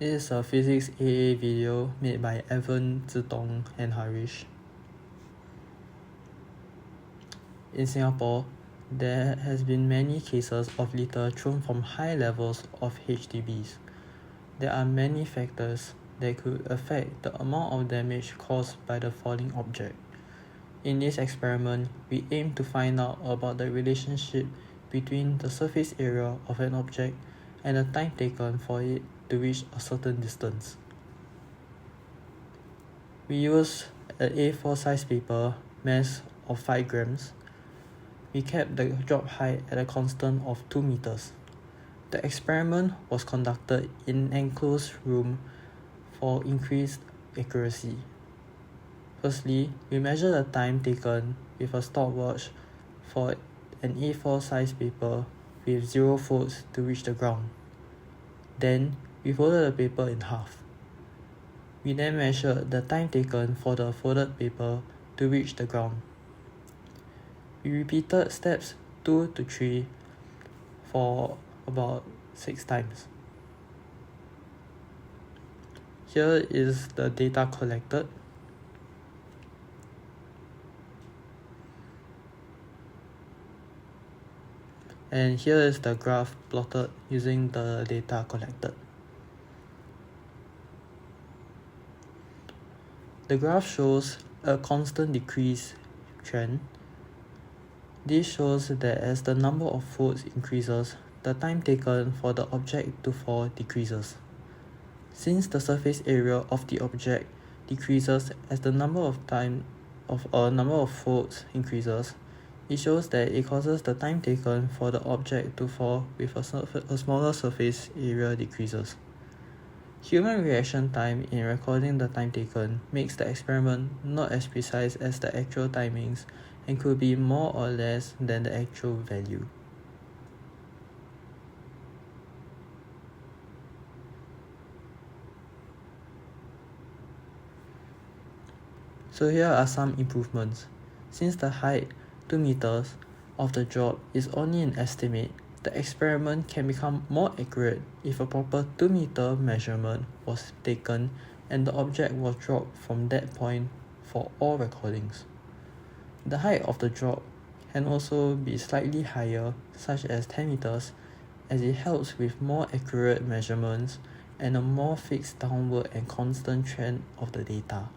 This is a Physics AA video made by Evan, Zidong, and Harish. In Singapore, there has been many cases of litter thrown from high levels of HDBs. There are many factors that could affect the amount of damage caused by the falling object. In this experiment, we aim to find out about the relationship between the surface area of an object and the time taken for it to reach a certain distance. We use an A4 size paper, mass of 5 grams. We kept the drop height at a constant of 2 meters. The experiment was conducted in an enclosed room for increased accuracy. Firstly, we measured the time taken with a stopwatch for an A4 size paper with 0 folds to reach the ground. Then, we folded the paper in half. We then measured the time taken for the folded paper to reach the ground. We repeated steps 2 to 3 for about 6 times. Here is the data collected. And here is the graph plotted using the data collected. The graph shows a constant decrease trend. This shows that as the number of folds increases, the time taken for the object to fall decreases. Since the surface area of the object decreases as the number of folds increases, it shows that it causes the time taken for the object to fall with a smaller surface area decreases. Human reaction time in recording the time taken makes the experiment not as precise as the actual timings and could be more or less than the actual value. So here are some improvements. Since the height 2 meters of the drop is only an estimate, the experiment can become more accurate if a proper 2 meter measurement was taken and the object was dropped from that point for all recordings. The height of the drop can also be slightly higher, such as 10 meters, as it helps with more accurate measurements and a more fixed downward and constant trend of the data.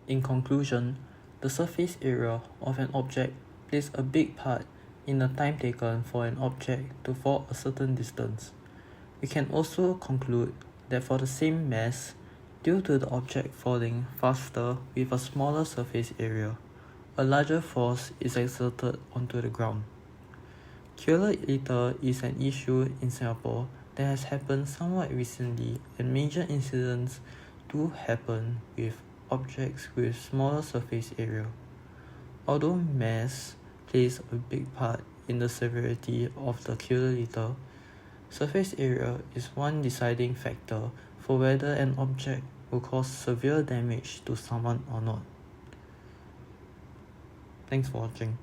In conclusion, the surface area of an object plays a big part in the time taken for an object to fall a certain distance. We can also conclude that for the same mass, due to the object falling faster with a smaller surface area, a larger force is exerted onto the ground. Killer litter is an issue in Singapore that has happened somewhat recently, and major incidents do happen with objects with smaller surface area. Although mass plays a big part in the severity of the killer litter, surface area is one deciding factor for whether an object will cause severe damage to someone or not. Thanks for watching.